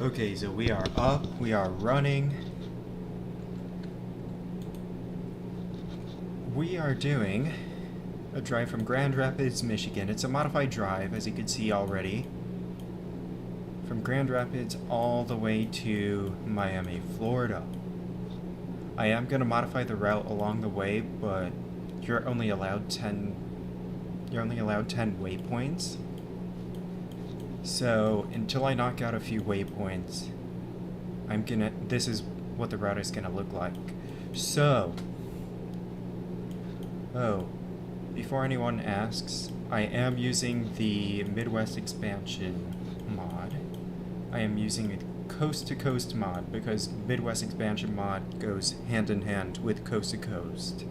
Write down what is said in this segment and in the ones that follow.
Okay, so we are up, we are running. We are doing a drive from Grand Rapids, Michigan. It's a modified drive, as you can see already. From Grand Rapids all the way to Miami, Florida. I am going to modify the route along the way, but you're only allowed 10 waypoints. So, until I knock out a few waypoints, this is what the route is gonna look like. So, before anyone asks, I am using the Midwest expansion mod. I am using a coast to coast mod because Midwest expansion mod goes hand in hand with coast to coast.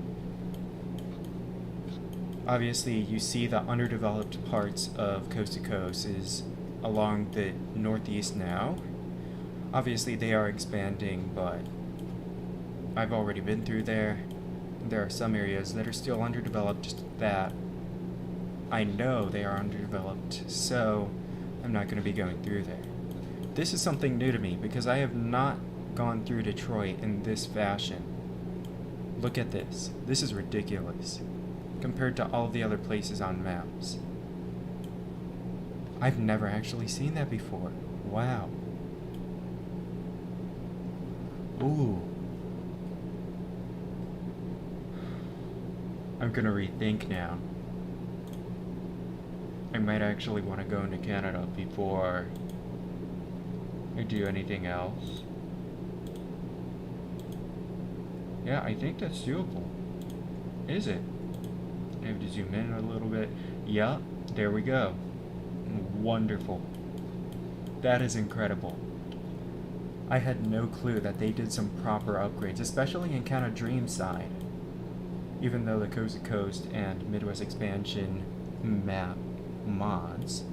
Obviously, you see the underdeveloped parts of coast to coast is along the northeast now. Obviously, they are expanding, but I've already been through there. There are some areas that are still underdeveloped that I know they are underdeveloped, so I'm not going to be going through there. This is something new to me because I have not gone through Detroit in this fashion. Look at this. This is ridiculous compared to all the other places on maps. I've never actually seen that before. Wow. Ooh. I'm gonna rethink now. I might actually want to go into Canada before I do anything else. Yeah, I think that's doable. Is it? I have to zoom in a little bit. Yeah, there we go. Wonderful. That is incredible. I had no clue that they did some proper upgrades, especially in Canada Dream side. Even though the Coast to Coast and Midwest expansion map mods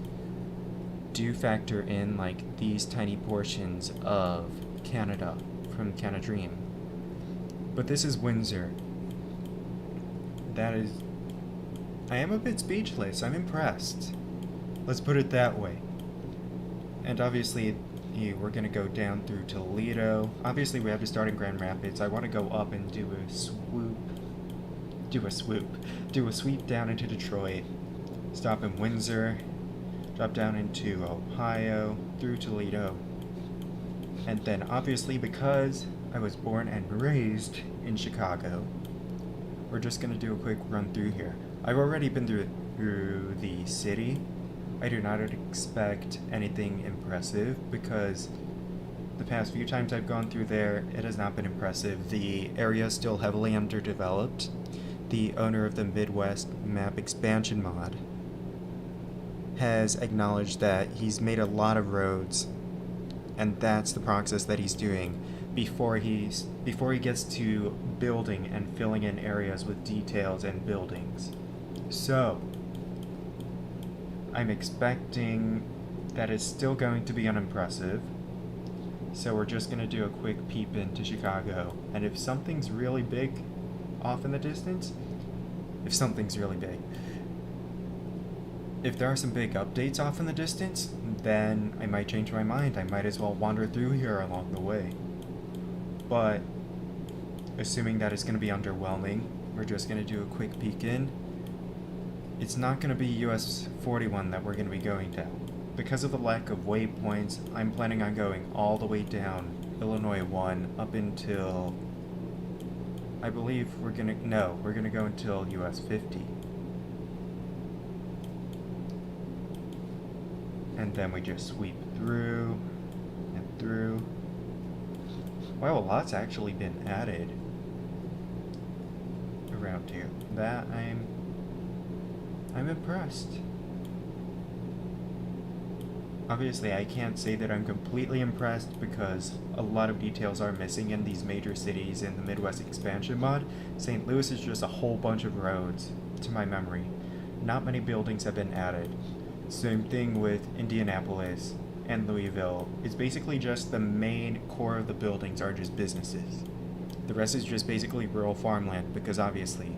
do factor in like these tiny portions of Canada from Canada Dream. But this is Windsor. I am a bit speechless. I'm impressed. Let's put it that way. And obviously, we're going to go down through Toledo. Obviously, we have to start in Grand Rapids. I want to go up and do a sweep down into Detroit, stop in Windsor, drop down into Ohio, through Toledo. And then, obviously, because I was born and raised in Chicago, we're just going to do a quick run through here. I've already been through the city. I do not expect anything impressive because the past few times I've gone through there, it has not been impressive. The area is still heavily underdeveloped. The owner of the Midwest map expansion mod has acknowledged that he's made a lot of roads, and that's the process that he's doing before he gets to building and filling in areas with details and buildings. So, I'm expecting that it's still going to be unimpressive. So we're just going to do a quick peep into Chicago. And if something's really big off in the distance, if there are some big updates off in the distance, then I might change my mind. I might as well wander through here along the way. But assuming that it's going to be underwhelming, we're just going to do a quick peek in. It's not going to be US 41 that we're going to be going down. Because of the lack of waypoints, I'm planning on going all the way down Illinois 1 up until, I believe we're going to go until US 50. And then we just sweep through and through. Wow, a lot's actually been added around here. That I'm impressed. Obviously, I can't say that I'm completely impressed because a lot of details are missing in these major cities in the Midwest expansion mod. St. Louis is just a whole bunch of roads, to my memory. Not many buildings have been added. Same thing with Indianapolis and Louisville. It's basically just the main core of the buildings are just businesses. The rest is just basically rural farmland because obviously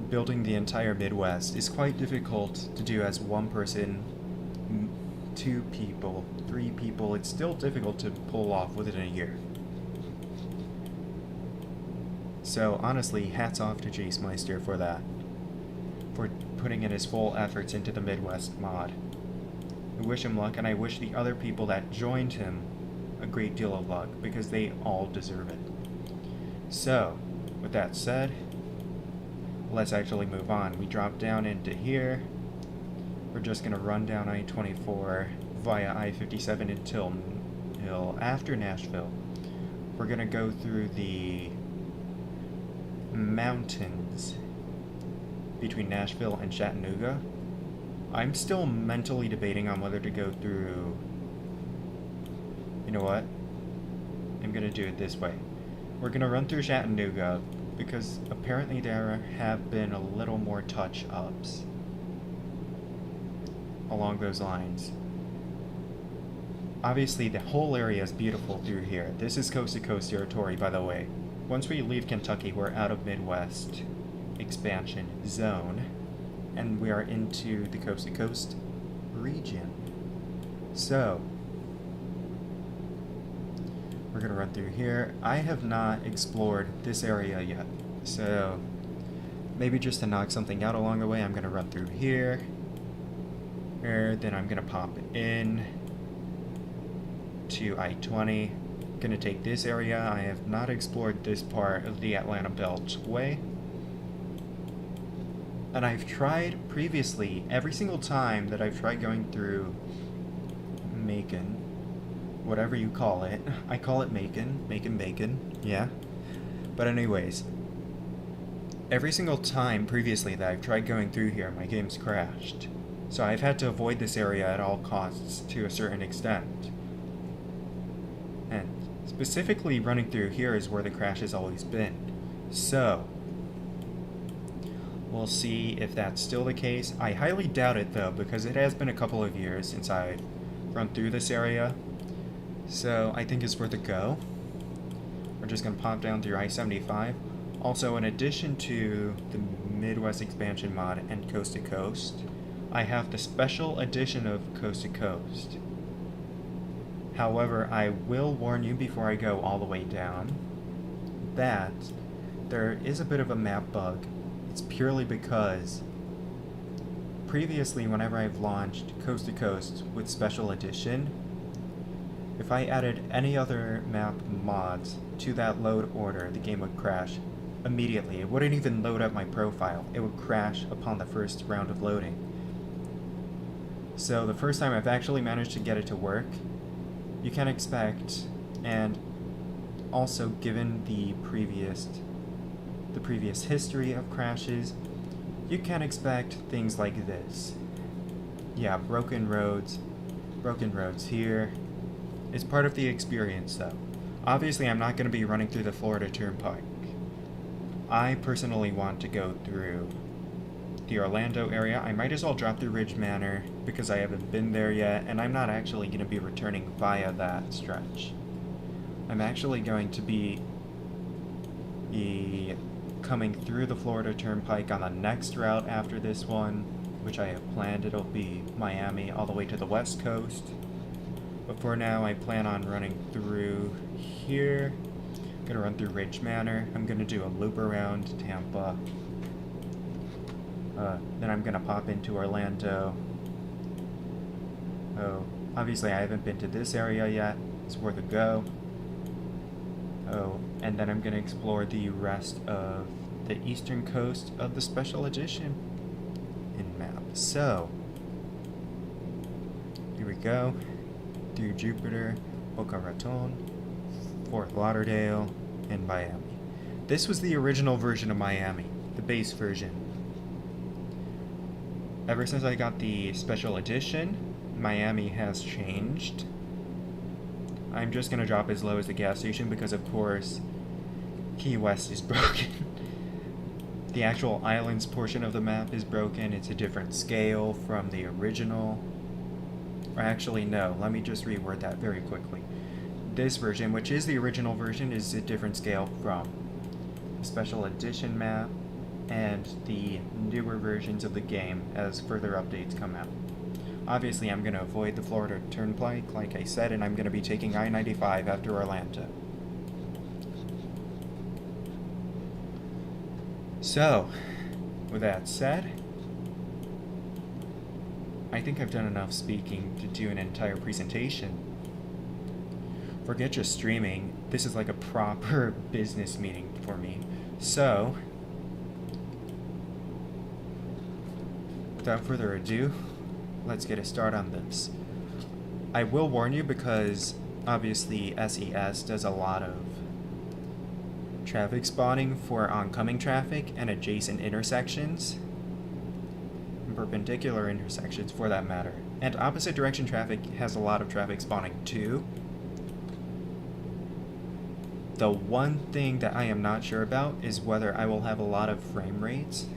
building the entire Midwest is quite difficult to do as one person 2 people, 3 people. It's still difficult to pull off within a year. So honestly, hats off to Jace Meister for that. For putting in his full efforts into the Midwest mod. I wish him luck, and I wish the other people that joined him a great deal of luck, because they all deserve it. So, with that said, let's actually move on. We drop down into here. We're just going to run down I-24 via I-57 until after Nashville. We're going to go through the mountains between Nashville and Chattanooga. I'm still mentally debating on whether to go through... You know what? I'm going to do it this way. We're going to run through Chattanooga because apparently there have been a little more touch-ups along those lines. Obviously, the whole area is beautiful through here. This is coast-to-coast territory, by the way. Once we leave Kentucky, we're out of Midwest expansion zone, and we are into the coast-to-coast region. So, we're going to run through here. I have not explored this area yet, so maybe just to knock something out along the way, I'm going to run through here. Then I'm going to pop in to I-20. Going to take this area. I have not explored this part of the Atlanta Beltway. And I've tried previously, every single time that I've tried going through Macon, whatever you call it. I call it Macon, bacon, yeah. But anyways, every single time previously that I've tried going through here, my game's crashed. So I've had to avoid this area at all costs to a certain extent. And specifically running through here is where the crash has always been. So, we'll see if that's still the case. I highly doubt it though, because it has been a couple of years since I've run through this area. So I think it's worth a go. We're just going to pop down through I-75. Also, in addition to the Midwest expansion mod and Coast to Coast, I have the special edition of Coast to Coast. However, I will warn you before I go all the way down that there is a bit of a map bug. It's purely because previously, whenever I've launched Coast to Coast with Special Edition, if I added any other map mods to that load order, the game would crash immediately. It wouldn't even load up my profile. It would crash upon the first round of loading. So the first time I've actually managed to get it to work, you can expect, and also given the previous history of crashes, you can expect things like this. Yeah, broken roads here. It's part of the experience though. Obviously I'm not going to be running through the Florida Turnpike. I personally want to go through the Orlando area. I might as well drop through Ridge Manor because I haven't been there yet, and I'm not actually going to be returning via that stretch. I'm actually going to be coming through the Florida Turnpike on the next route after this one, which I have planned. It'll be Miami all the way to the West Coast. But for now, I plan on running through here. I'm going to run through Ridge Manor. I'm going to do a loop around Tampa. Then I'm going to pop into Orlando. Oh, obviously I haven't been to this area yet. It's worth a go. Oh, and then I'm going to explore the rest of the eastern coast of the Special Edition in map. So, here we go. Through Jupiter, Boca Raton, Fort Lauderdale, and Miami. This was the original version of Miami, the base version. Ever since I got the Special Edition, Miami has changed. I'm just going to drop as low as the gas station because, of course, Key West is broken. The actual islands portion of the map is broken. It's a different scale from the original. Or actually, no. Let me just reword that very quickly. This version, which is the original version, is a different scale from the Special Edition map and the newer versions of the game as further updates come out. Obviously, I'm going to avoid the Florida Turnpike, like I said, and I'm going to be taking I-95 after Orlando. So, with that said, I think I've done enough speaking to do an entire presentation. Forget just streaming, this is like a proper business meeting for me. So, without further ado, let's get a start on this. I will warn you because obviously SES does a lot of traffic spotting for oncoming traffic and adjacent intersections, and perpendicular intersections for that matter. And opposite direction traffic has a lot of traffic spotting too. The one thing that I am not sure about is whether I will have a lot of frame rates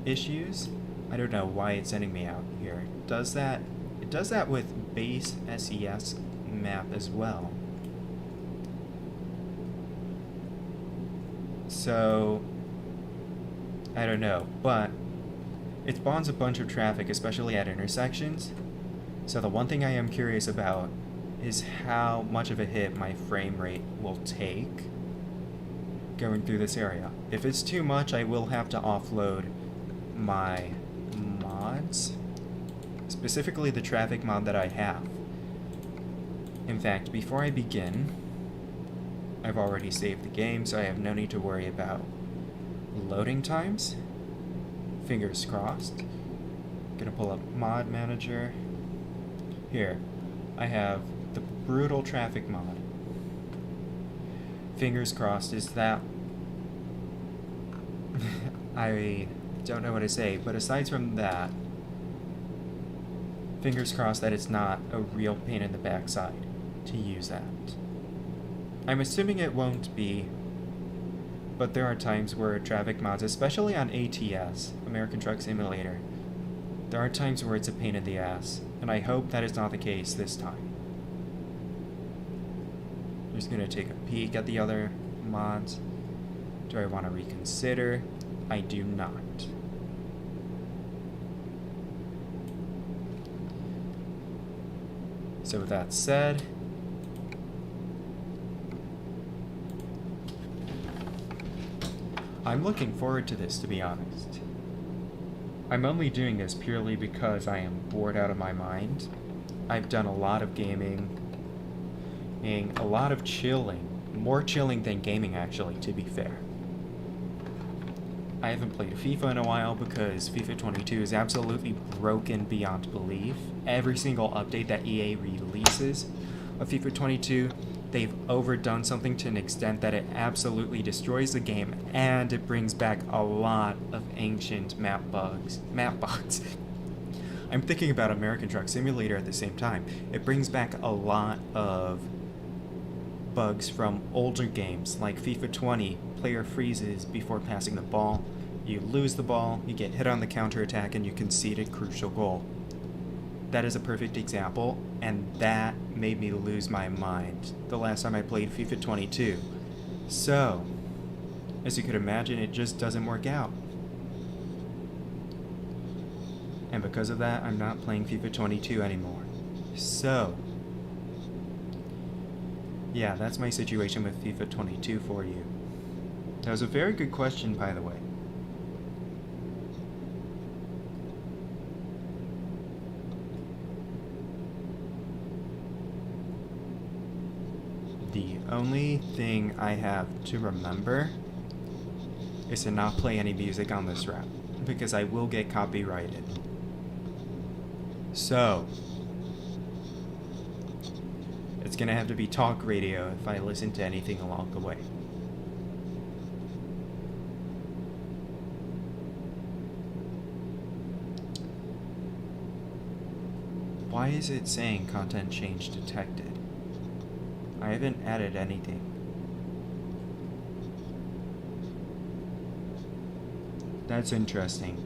issues. I don't know why it's sending me out here. It does that with base SES map as well. So I don't know, but it spawns a bunch of traffic, especially at intersections. So the one thing I am curious about is how much of a hit my frame rate will take going through this area. If it's too much, I will have to offload my mods, specifically the traffic mod that I have. In fact, before I begin, I've already saved the game, so I have no need to worry about loading times. Fingers crossed. Gonna pull up mod manager. Here, I have the brutal traffic mod. Fingers crossed is that I don't know what to say, but aside from that, fingers crossed that it's not a real pain in the backside to use that. I'm assuming it won't be, but there are times where traffic mods, especially on ATS, American Truck Simulator, there are times where it's a pain in the ass, and I hope that is not the case this time. I'm just gonna take a peek at the other mods. Do I want to reconsider? I do not. So with that said, I'm looking forward to this, to be honest. I'm only doing this purely because I am bored out of my mind. I've done a lot of gaming, and a lot of chilling. More chilling than gaming, actually, to be fair. I haven't played FIFA in a while because FIFA 22 is absolutely broken beyond belief. Every single update that EA releases of FIFA 22, they've overdone something to an extent that it absolutely destroys the game, and it brings back a lot of ancient map bugs. I'm thinking about American Truck Simulator at the same time. It brings back a lot of bugs from older games, like FIFA 20, player freezes before passing the ball, you lose the ball, you get hit on the counterattack, and you concede a crucial goal. That is a perfect example, and that made me lose my mind the last time I played FIFA 22. So, as you could imagine, it just doesn't work out. And because of that, I'm not playing FIFA 22 anymore. So, yeah, that's my situation with FIFA 22 for you. That was a very good question, by the way. The only thing I have to remember is to not play any music on this route, because I will get copyrighted. So, it's gonna have to be talk radio if I listen to anything along the way. Why is it saying content change detected? I haven't added anything. That's interesting.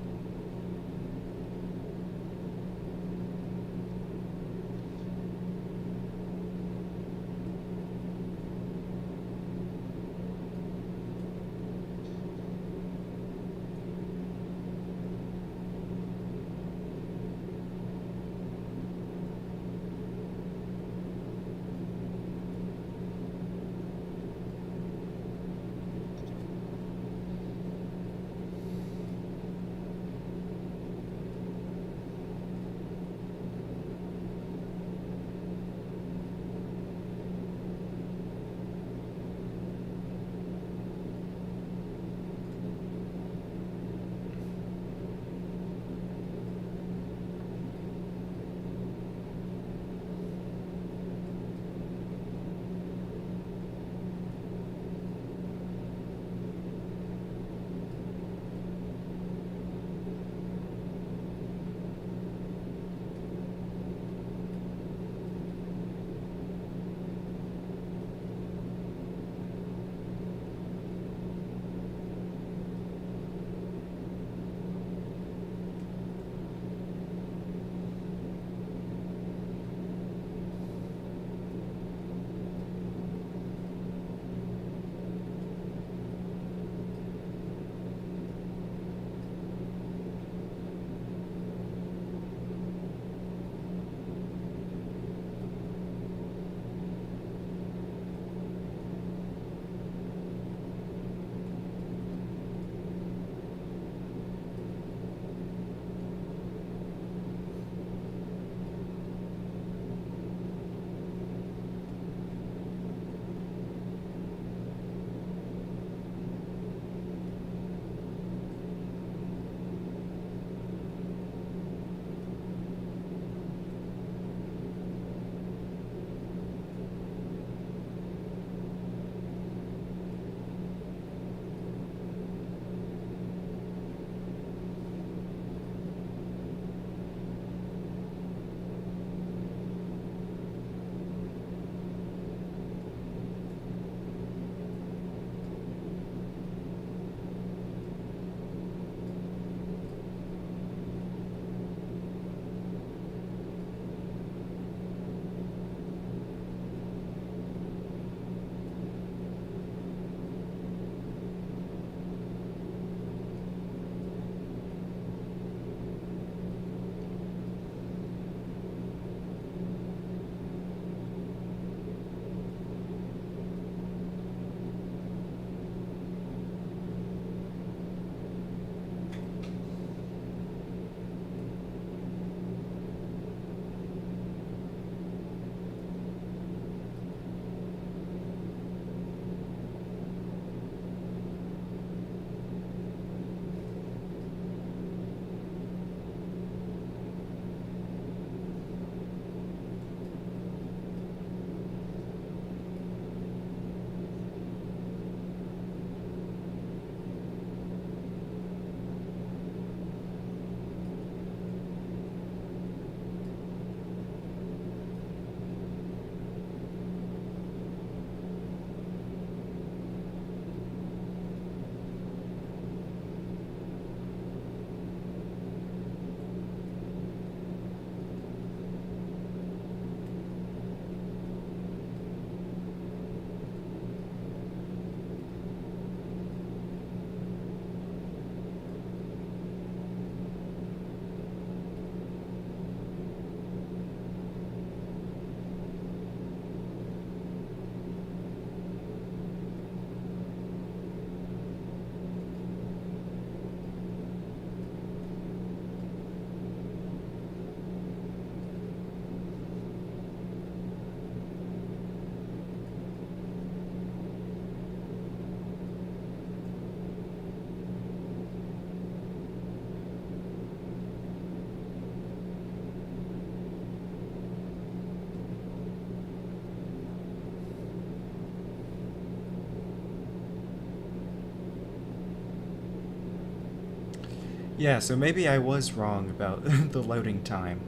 Yeah, so maybe I was wrong about the loading time.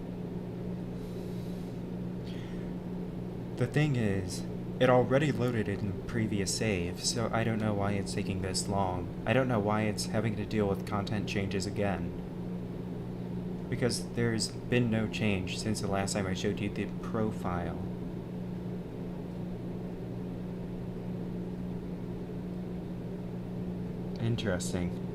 The thing is, it already loaded it in the previous save, so I don't know why it's taking this long. I don't know why it's having to deal with content changes again. Because there's been no change since the last time I showed you the profile. Interesting.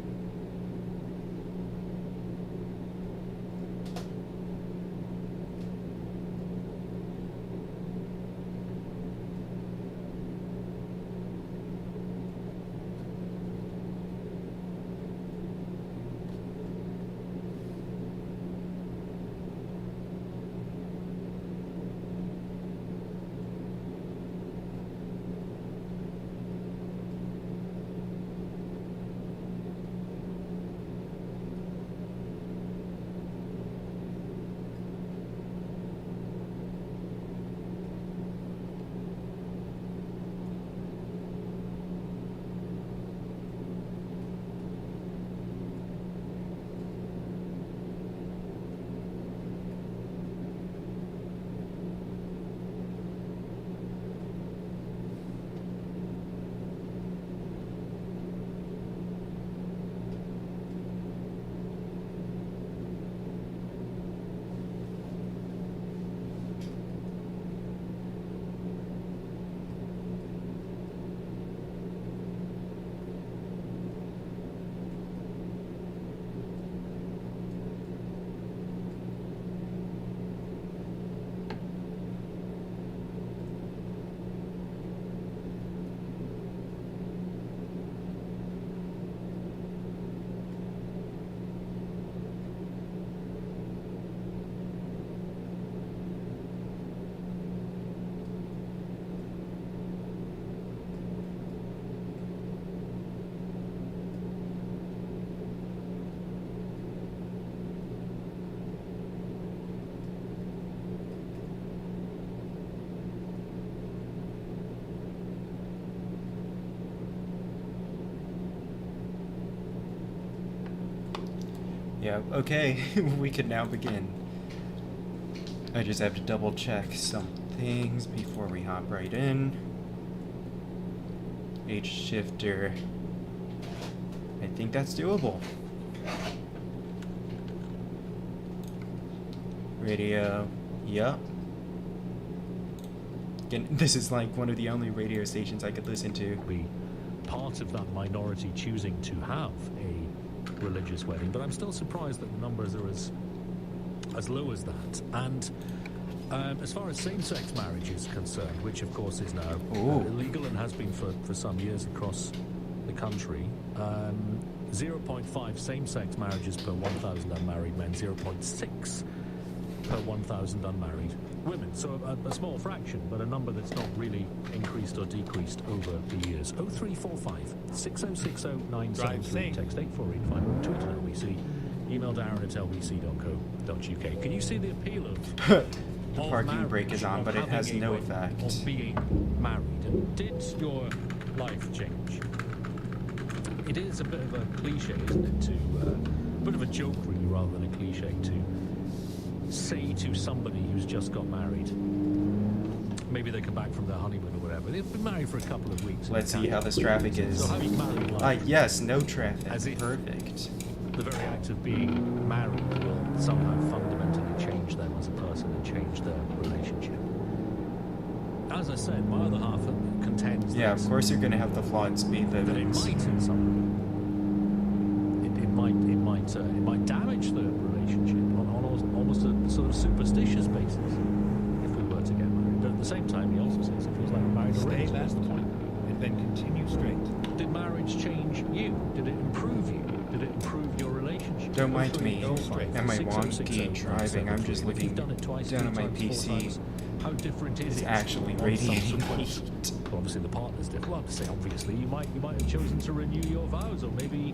Yeah, okay, we can now begin. I just have to double check some things before we hop right in. H shifter. I think that's doable. Radio. Yup. Again, this is like one of the only radio stations I could listen to. Be part of that minority choosing to have a religious wedding, but I'm still surprised that the numbers are as low as that. And as far as same-sex marriage is concerned, which of course is now illegal and has been for some years across the country, 0.5 same-sex marriages per 1,000 unmarried men, 0.6 per 1,000 unmarried women. So a small fraction, but a number that's not really increased or decreased over the years. 0345 6060 973, text 84851, Twitter LBC, email darren@lbc.co.uk. Can you see the appeal of the parking brake is on, but it has no effect. Of being married? And did your life change? It is a bit of a cliche, isn't it? A bit of a joke, really, rather than a cliche, to say to somebody who's just got married, maybe they come back from their honeymoon or whatever, they've been married for a couple of weeks. Let's see how this traffic is. So having married life, yes, no traffic. As if perfect. The very act of being married will somehow fundamentally change them as a person and change their relationship. As I said, my other half contends that... Yeah, of course you're going to have the flawed speed limits. That it might in some way. It might damage the relationship on almost a sort of superstitious basis if we were to get married. But at the same time, he also says it feels like we're married already. Stay left and then continue straight. Did marriage change you? Did it improve you? Did it improve your relationship? Don't mind me and my wonky driving. I'm just looking down at my PC. How different is it's it? Actually radiating heat. Well, obviously the partner's different. Well, to say obviously, you might have chosen to renew your vows, or maybe.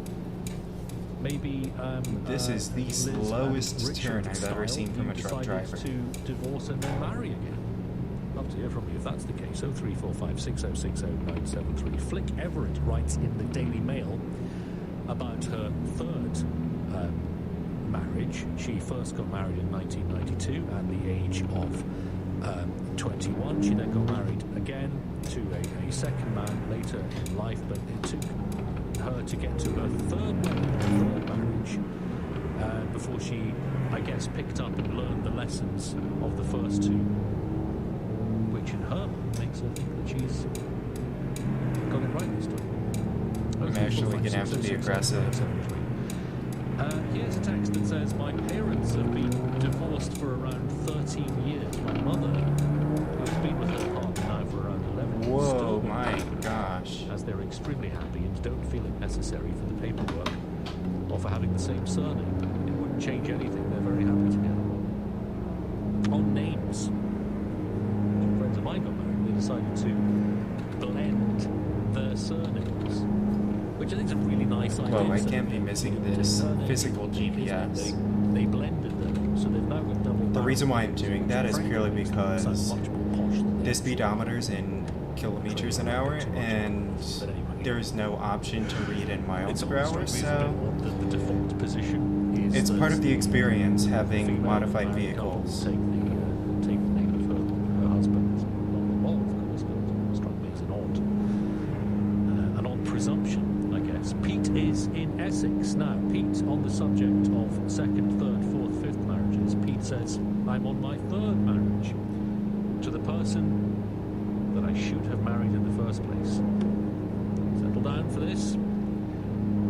This is the slowest turn I've ever seen from a truck driver. To divorce and then marry again. Love to hear from you if that's the case. 0345 6060 973. Flick Everett writes in the Daily Mail about her third marriage. She first got married in 1992 at the age of 21. She then got married again to a second man later in life, but it took her to get to her third marriage before she, I guess, picked up and learned the lessons of the first two, which in her mind makes her think that she's got it right this time. I'm actually going to have to be aggressive. Here's a text that says, my parents have been divorced for around 13 years. My mother, who's been with her partner now for around 11 years, Whoa, still my married, gosh. as they're extremely happy and don't feel it necessary for the paperwork or for having the same surname. It wouldn't change anything. They're very happy together. On names, friends of mine got married. They decided to blend their surnames, which I think is a really nice idea. Whoa, I So can't be missing this physical GPS. They blended them, so they've now got double. The reason why I'm doing that is purely Frankly, because it's much more posh than this theirs. speedometer's in kilometers an hour, and But anyway, there is no option to read in miles it's per almost hour, like so the default position is it's part of the experience having female modified married couple vehicles. take the name of her husband. It's not involved, of course, but it struck me as an odd presumption, I guess. Pete is in Essex now. Pete, on the subject of second, third, fourth, fifth marriages, Pete says, I'm on my third marriage to the person that I should have married in the first place. Settle down for this.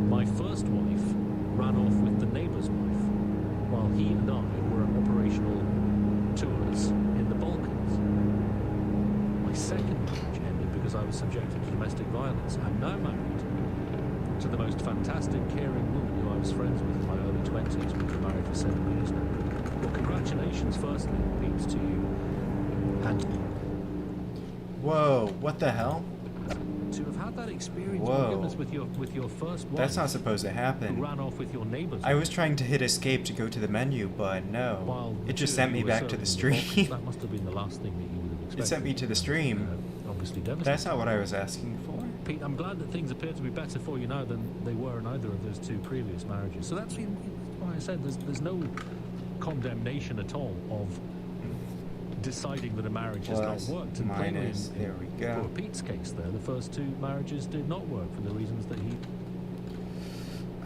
My first wife ran off with the neighbour's wife while he and I were on operational tours in the Balkans. My second marriage ended because I was subjected to domestic violence. I'm now married to the most fantastic, caring woman who I was friends with in my early 20s. We've been married for 7 years now. Well, congratulations, firstly, Pete, to you. And Whoa, what the hell? to have had that experience, Whoa. my goodness, with your first wife, That's not supposed to who happen. ran off with your neighbour's I wife. was trying to hit escape to go to the menu, but no. While It just two of sent me you were back to the serving in Balkans. stream. That must have been the last thing that you would have expected. It sent me to the stream. Obviously devastating. That's not what I was asking for. Pete, I'm glad that things appear to be better for you now than they were in either of those two previous marriages. So that's why I said there's no condemnation at all of deciding that a marriage has not Plus, worked. And plainly minus, in there we go. poor Pete's case there, the first two marriages did not work for the reasons that he...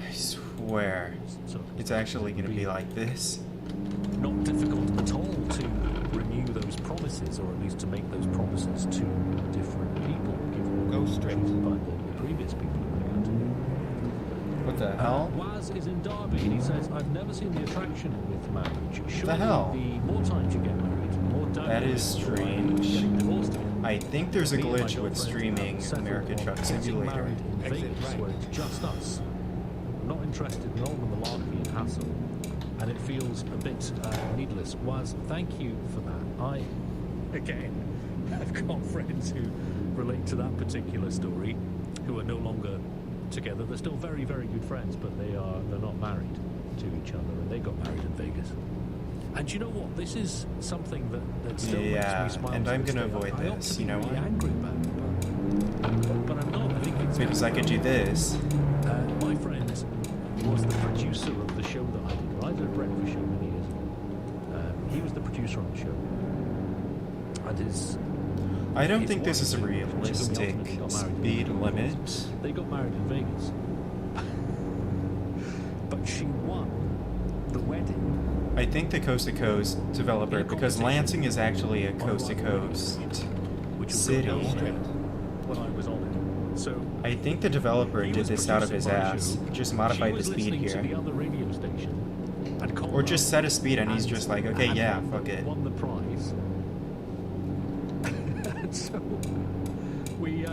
I swear. So It's actually going to be like this. not difficult at all to renew those promises, or at least to make those promises to different people, given Go what straight. treated by the previous people who they had. What the hell? Waz is in Derby and he says, I've never seen the attraction with marriage. Surely hell? the more times you get married, the more down That is strange. getting divorced again. I think there's a Me and my glitch with girlfriend streaming have settled American on Truck getting Simulator. married in Exit Vegas, right. where it's just us. I'm not interested in all the malarkey and hassle, and it feels a bit needless. Waz, thank you for that. I've got friends who relate to that particular story, who are no longer together. They're still very, very good friends, but they're not married to each other, and they got married in Vegas. And you know what? This is something that still Yeah, makes me smile. and to I'm this gonna day. avoid I ought this, to be you know really why? angry about it, but I'm not. I think it's Because I could do this. my friend was the producer of the show that I did. I did a breakfast show many years ago. He was the producer on the show, and his. I don't his think this wife, is a who realistic ultimately got married in speed Vegas, limit. They got married in Vegas, but she won the wedding. I think the Coast to Coast developer, because Lansing is actually a Coast to Coast which was city. really on it when I was on it. So I think the developer he did was this out of his producing my ass. show. Just She modified the was speed listening to the here. other radio station and called Or just up set a speed and he's and- just like, okay, and yeah, won the- fuck it. Won the prize. And so we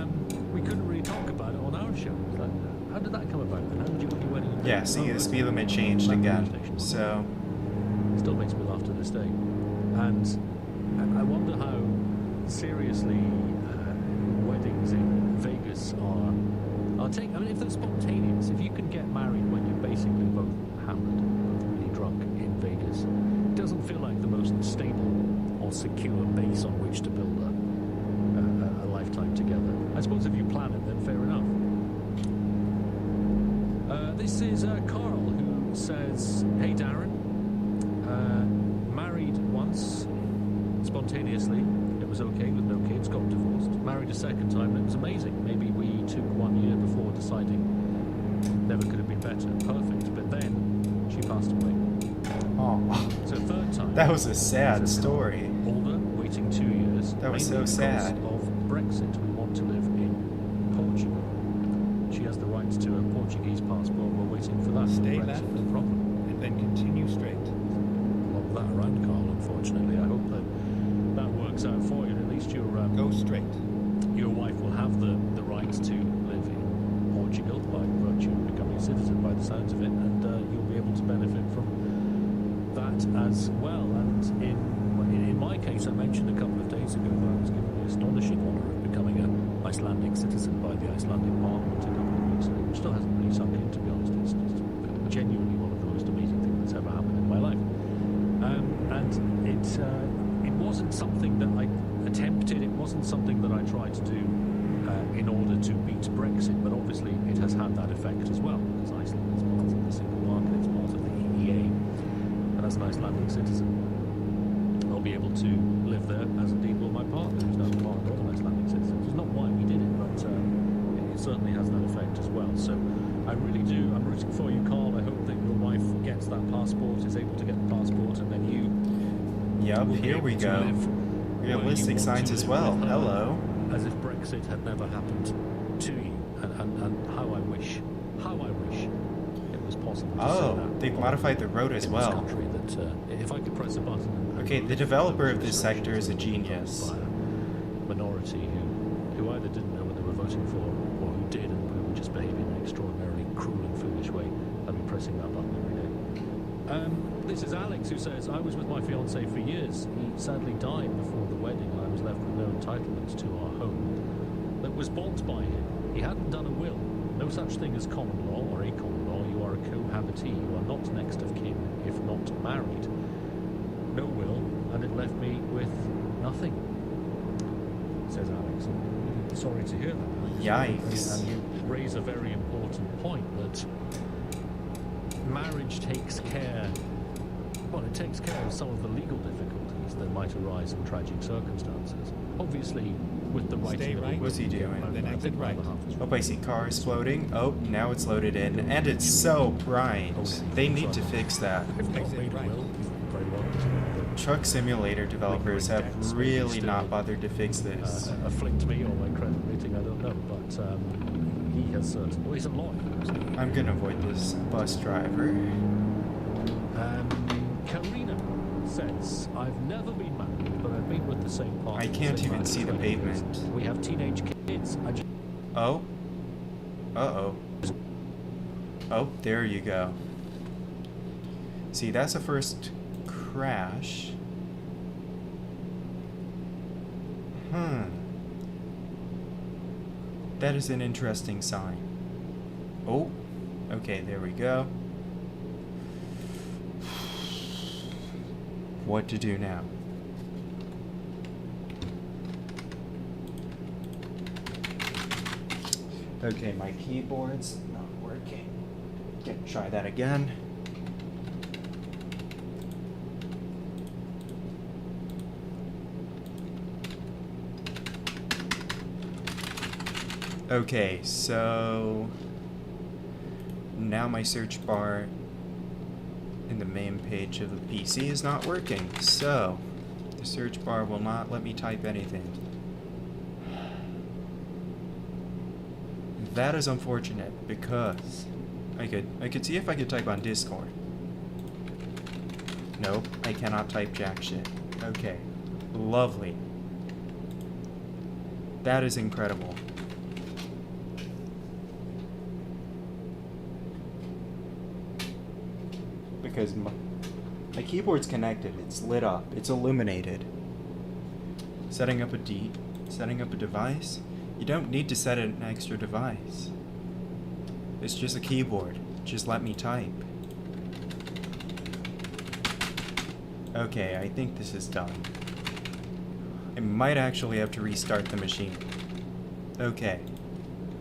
couldn't really talk about it on our show. It was like, how did that come about? And how did you win your wedding? in Yeah, Vegas? see, Oh, the right. speed limit changed That radio again. station, wasn't it? So, Still makes me laugh to this day. And I wonder how seriously weddings in Vegas are taken. I mean, if they're spontaneous, if you can get married when you're basically both hammered, both really drunk in Vegas, it doesn't feel like the most stable or secure base on which to build a lifetime together. I suppose if you plan it, then fair enough. This is Carl, who says, hey Darren, spontaneously. It was okay with no kids, got divorced. Married a second time, and it was amazing. Maybe we took 1 year before deciding never could have been better. Perfect. But then she passed away. Oh, So third time. that was a sad story. Older, waiting 2 years. That was mainly so sad. because of Brexit. We want to live in Portugal. She has the rights to a Portuguese passport. We're waiting for that. Stay Brexit, left. no problem. And then continue straight. Not that around, Carl, unfortunately. I hope that that works out for you. At least Go straight. your wife will have the rights to live in Portugal by virtue of becoming a citizen by the sounds of it, and you'll be able to benefit from that as well. And in my case, I mentioned a couple of days ago that I was given the astonishing honour of becoming an Icelandic citizen by the Icelandic Parliament a couple of weeks ago, which still hasn't really sunk in, to be honest. It's genuinely one of the most amazing things that's ever happened in my life. And it wasn't something that I attempted, it wasn't something that I tried to do in order to beat Brexit, but obviously it has had that effect as well, because Iceland is part of the single market, it's part of the EEA, and as an Icelandic citizen, I'll be able to live there, as indeed will my partner, who's now part of an Icelandic citizen. It's not why we did it, but it certainly has that effect as well. So I really do, I'm rooting for you, Carl. I hope that your wife gets that passport, is able to get the passport, and then you Yep, will be here we able to go. live where you Realistic want signs to as live well. with her, Hello. as if Brexit had never happened to you, and how I wish it was possible to say Oh, that. they've modified the road as in well. this country, that if I could press a button and Okay, the remove developer those of this restrictions sector is a that were genius. imposed by a minority who either didn't know what they were voting for, or who did and who were just behaving in an extraordinarily cruel and foolish way. I'd be pressing that button every day. This is Alex, who says, I was with my fiancé for years. He sadly died before the wedding, and I was left with no entitlement to our home that was bought by him. He hadn't done a will. No such thing as common law or a common law. You are a cohabitee. You are not next of kin, if not married. No will, and it left me with nothing, says Alex. I'm sorry to hear that, Alex. Yikes. And you raise a very important point that marriage takes care, well, it takes care of some of the legal difficulties that might arise in tragic circumstances. Obviously, with the Stay writing of a right. will, What's he doing? Then I exit think right. the other half is Oh, I see cars floating. Oh, now it's loaded in, and it's so bright. They need to fix that. If not Exit made a right. will, very well. Truck simulator developers have really not bothered to fix this. Afflict me or my credit rating, I don't know, but he has certain. Well, he's a lawyer. So. I'm gonna avoid this bus driver. Karina says, I've never been married, but I've been with the same partner. I can't same even man see for the 20 years. pavement. We have teenage kids. I just Oh? Uh-oh. Oh, there you go. See, that's the first crash. That is an interesting sign. Oh, okay, there we go. What to do now? Okay, my keyboard's not working. Try that again. Okay, so now my search bar in the main page of the PC is not working. So the search bar will not let me type anything. That is unfortunate because I could see if I could type on Discord. Nope, I cannot type jack shit. Okay. Lovely. That is incredible. Because my keyboard's connected, it's lit up, it's illuminated. Setting up a device? You don't need to set an extra device. It's just a keyboard. Just let me type. Okay, I think this is done. I might actually have to restart the machine. Okay.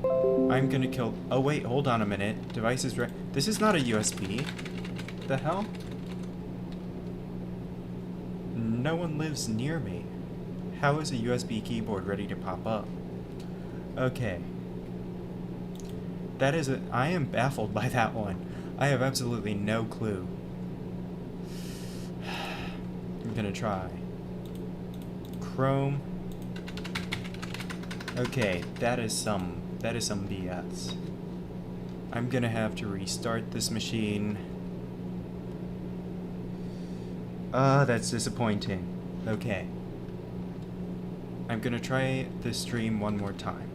I'm gonna kill... Oh wait, hold on a minute. Device is This is not a USB. The hell? No one lives near me. How is a USB keyboard ready to pop up? Okay. I am baffled by that one. I have absolutely no clue. I'm gonna try. Chrome. Okay, that is some BS. I'm gonna have to restart this machine. That's disappointing. Okay. I'm gonna try this stream one more time.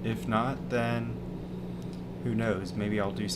If not, then who knows, maybe I'll do